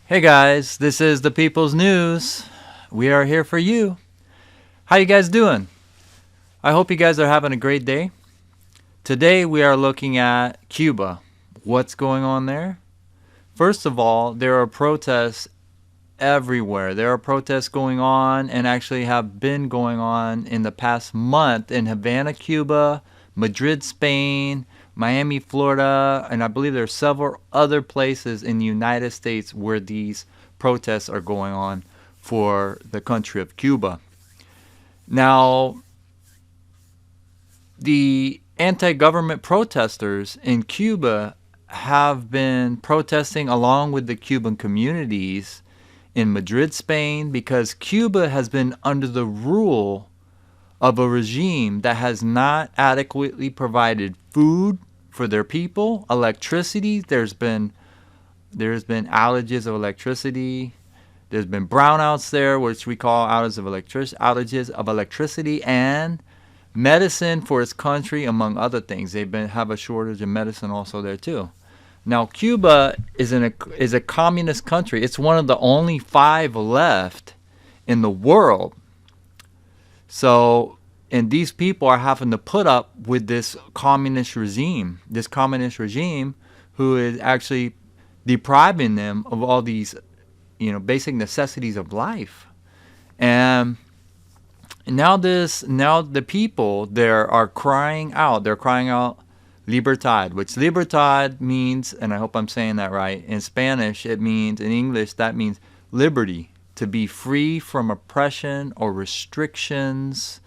Hey guys, this is the People's News. We are here for you. How you guys doing? I hope you guys are having a great day. Today we are looking at Cuba. What's going on there? First of all, there are protests everywhere. There are protests going on and actually have been going on in the past month in Havana, Cuba, Madrid, Spain, Miami, Florida, and I believe there are several other places in the United States where these protests are going on for the country of Cuba. Now, the anti-government protesters in Cuba have been protesting along with the Cuban communities in Madrid, Spain, because Cuba has been under the rule of a regime that has not adequately provided food for their people, electricity. There's been outages of electricity. There's been brownouts there, which we call outages of electricity and medicine for its country, among other things. Have a shortage of medicine also there too. Now, Cuba is a communist country. It's one of the only 5 left in the world. So, and these people are having to put up with this communist regime who is actually depriving them of all these, basic necessities of life. And now the people there are crying out. They're crying out libertad, which libertad means, and I hope I'm saying that right, in Spanish it means, in English that means liberty, to be free from oppression or restrictions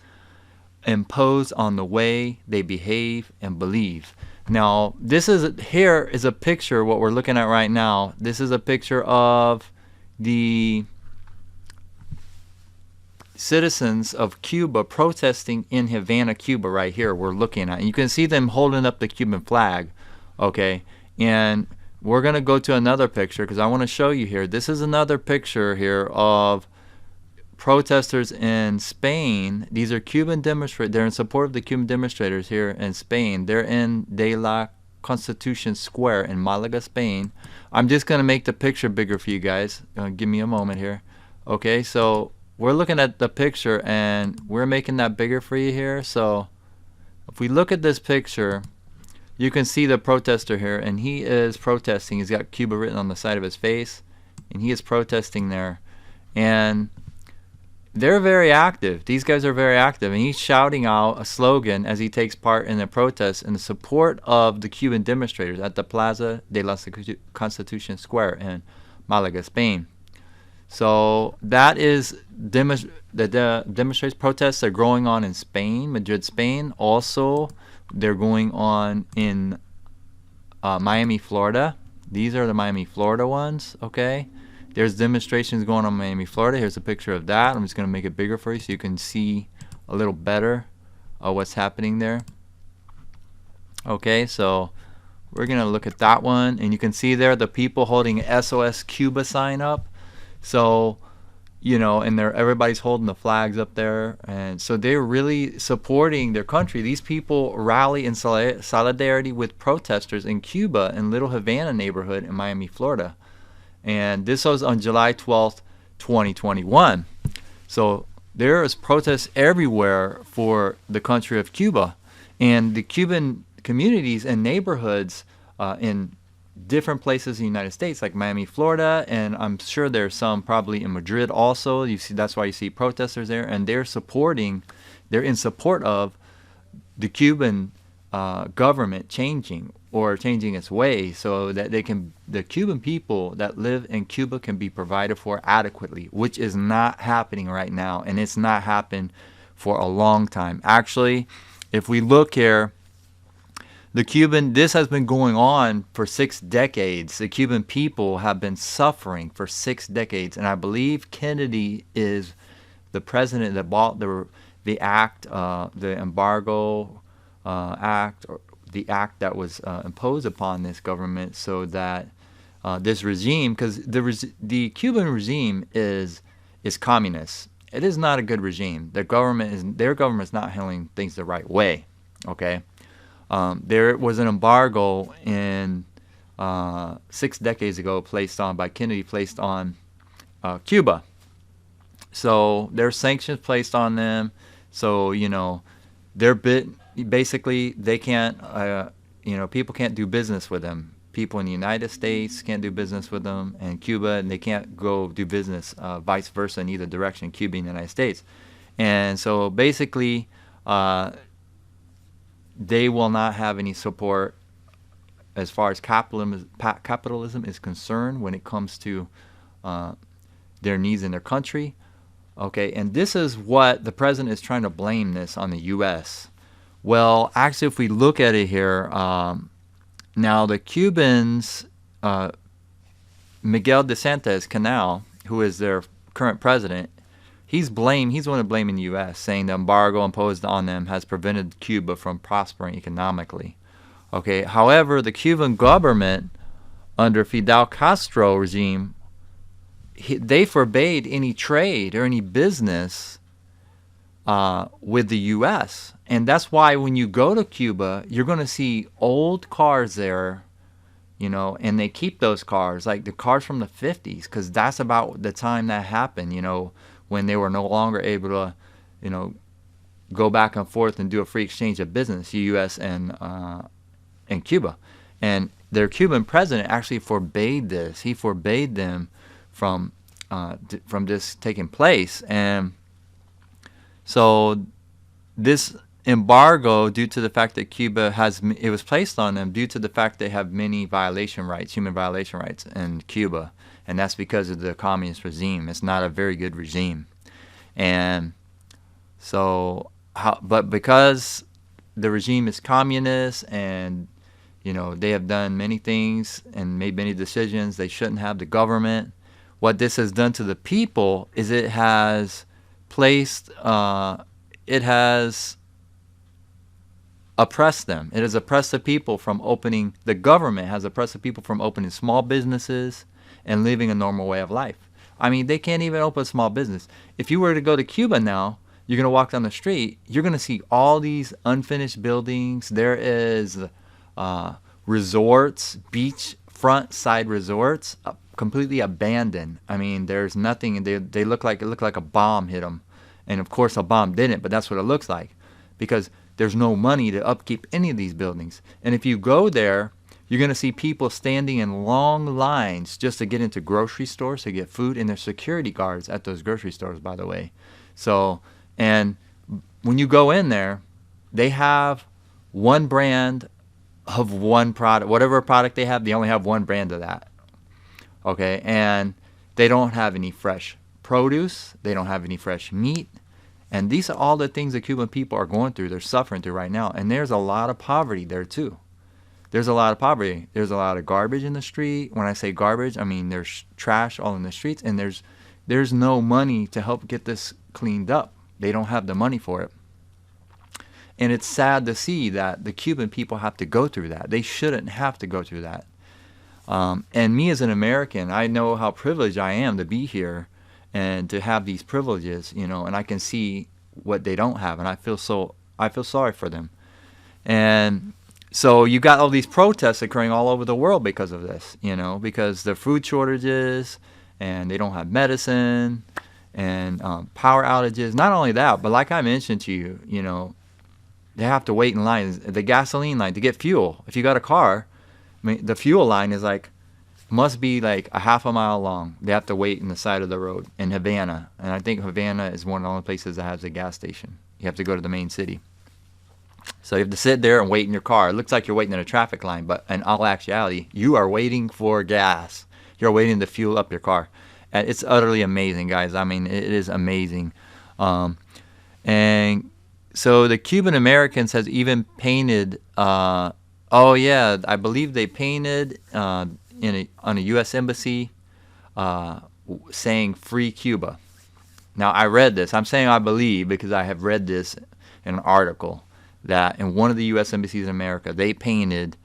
imposed on the way they behave and believe. Now, here is a picture, what we're looking at right now. This is a picture of the citizens of Cuba protesting in Havana, Cuba, right here we're looking at. And you can see them holding up the Cuban flag, okay? And we're going to go to another picture because I want to show you here. This is another picture here of protesters in Spain. These are Cuban demonstrators. They're in support of the Cuban demonstrators here in Spain. They're in De la Constitution Square in Malaga, Spain. I'm just going to make the picture bigger for you guys. Give me a moment here. Okay, so we're looking at the picture and we're making that bigger for you here. So if we look at this picture, you can see the protester here, and he is protesting. He's got Cuba written on the side of his face, and he is protesting there. And they're very active. These guys are very active, and he's shouting out a slogan as he takes part in the protest in support of the Cuban demonstrators at the Plaza de la Constitution Square in Malaga, Spain. So that is the demonstration protests are going on in Spain, Madrid, Spain. Also, they're going on in Miami, Florida. These are the Miami, Florida ones, okay? There's demonstrations going on in Miami, Florida. Here's a picture of that. I'm just going to make it bigger for you so you can see a little better what's happening there. Okay, so we're going to look at that one. And you can see there the people holding SOS Cuba sign up. So, and everybody's holding the flags up there. And so they're really supporting their country. These people rally in solidarity with protesters in Cuba in Little Havana neighborhood in Miami, Florida. And this was on July 12th, 2021. So there is protests everywhere for the country of Cuba. And the Cuban communities and neighborhoods in different places in the United States, like Miami, Florida, and I'm sure there's some probably in Madrid also. That's why you see protesters there, and they're in support of the Cuban government changing its ways so that the Cuban people that live in Cuba can be provided for adequately, which is not happening right now, and it's not happened for a long time. Actually, if we look here, this has been going on for 6 decades. The Cuban people have been suffering for 6 decades, and I believe Kennedy is the president that bought the act, the embargo act, or the act that was imposed upon this government, so that this regime, because the Cuban regime is communist. It is not a good regime. Their government is not handling things the right way. Okay. There was an embargo in 6 decades ago placed on by Kennedy placed on Cuba. So there's sanctions placed on them. So they're basically they can't people can't do business with them. People in the United States can't do business with them, and Cuba, and they can't go do business vice versa in either direction, Cuba and the United States. And so basically, they will not have any support as far as capitalism is concerned when it comes to their needs in their country. Okay, and this is what the president is trying to blame this on the U.S. Well, actually, if we look at it here, now the Cubans, Miguel de Santos-Canal, who is their current president, he's the one to blame in the U.S., saying the embargo imposed on them has prevented Cuba from prospering economically. Okay, however, the Cuban government under Fidel Castro regime, they forbade any trade or any business with the U.S. And that's why when you go to Cuba, you're going to see old cars there, and they keep those cars, like the cars from the 50s, because that's about the time that happened, when they were no longer able to, go back and forth and do a free exchange of business, the U.S. and Cuba. And their Cuban president actually forbade this. He forbade them from this taking place. And so this embargo, due to the fact that Cuba it was placed on them due to the fact they have many human violation rights in Cuba, and that's because of the communist regime. It's not a very good regime. And so, but because the regime is communist and they have done many things and made many decisions they shouldn't have, the government, what this has done to the people is it has oppressed them. It has oppressed the people from opening, the government has oppressed the people from opening small businesses and living a normal way of life. I mean, they can't even open a small business. If you were to go to Cuba now, you're going to walk down the street, you're going to see all these unfinished buildings. There is resorts, beachfront side resorts, completely abandoned. I mean, there's nothing, and they look like a bomb hit them. And of course a bomb didn't, but that's what it looks like, because there's no money to upkeep any of these buildings. And if you go there, you're going to see people standing in long lines just to get into grocery stores to get food, and there's security guards at those grocery stores, by the way. So, and when you go in there, they have one brand of one product. Whatever product they have, they only have one brand of that. Okay, and they don't have any fresh produce. They don't have any fresh meat. And these are all the things the Cuban people are going through. They're suffering through right now. And there's a lot of poverty there too. There's a lot of poverty. There's a lot of garbage in the street. When I say garbage, I mean there's trash all in the streets, and there's no money to help get this cleaned up. They don't have the money for it. And it's sad to see that the Cuban people have to go through that. They shouldn't have to go through that. And me as an American, I know how privileged I am to be here and to have these privileges, and I can see what they don't have, and I feel sorry for them. And so you got all these protests occurring all over the world because of this, because the food shortages, and they don't have medicine, and power outages. Not only that, but like I mentioned to you, they have to wait in line, the gasoline line to get fuel. If you got a car, I mean, the fuel line is must be like a half a mile long. They have to wait in the side of the road in Havana. And I think Havana is one of the only places that has a gas station. You have to go to the main city. So you have to sit there and wait in your car. It looks like you're waiting in a traffic line, but in all actuality, you are waiting for gas. You're waiting to fuel up your car. And it's utterly amazing, guys. I mean, it is amazing. And so the Cuban Americans has even painted, I believe they painted on a U.S. embassy saying "Free Cuba." Now, I read this. I'm saying I believe because I have read this in an article that in one of the U.S. embassies in America, they painted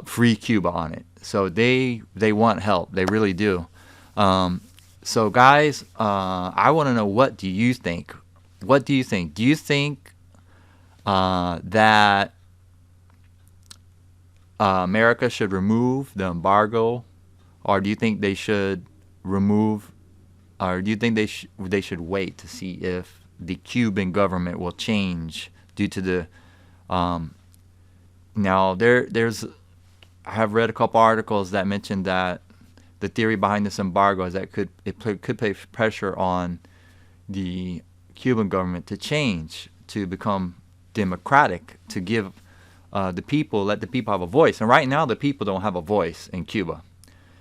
"Free Cuba" on it. So they want help. They really do. So, guys, I want to know, what do you think? What do you think? Do you think that America should remove the embargo, or do you think they should remove, or do you think they should wait to see if the Cuban government will change due to the now there's I have read a couple articles that mentioned that the theory behind this embargo is that it could place pressure on the Cuban government to change, to become democratic, to give let the people have a voice. And right now, the people don't have a voice in Cuba.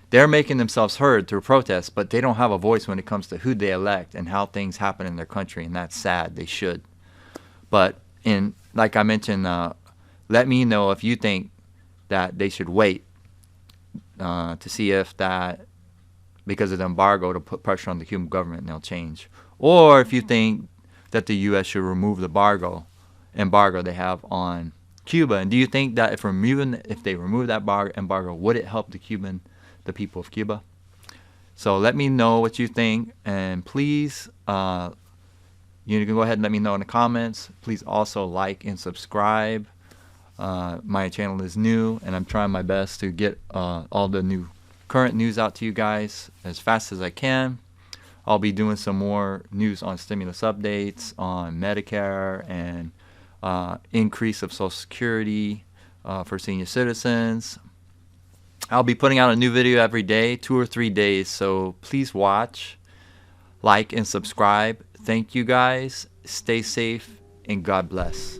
They're making themselves heard through protests, but they don't have a voice when it comes to who they elect and how things happen in their country, and that's sad. They should. But like I mentioned, let me know if you think that they should wait to see if that, because of the embargo, to put pressure on the Cuban government and they'll change. Or if you think that the U.S. should remove the embargo they have on Cuba. And do you think that if they remove that embargo, would it help the people of Cuba? So let me know what you think, and please, you can go ahead and let me know in the comments. Please also like and subscribe. My channel is new, and I'm trying my best to get all the current news out to you guys as fast as I can. I'll be doing some more news on stimulus updates, on Medicare, and increase of Social Security for senior citizens. I'll be putting out a new video every day, 2 or 3 days, so please watch, like, and subscribe. Thank you guys. Stay safe, and God bless.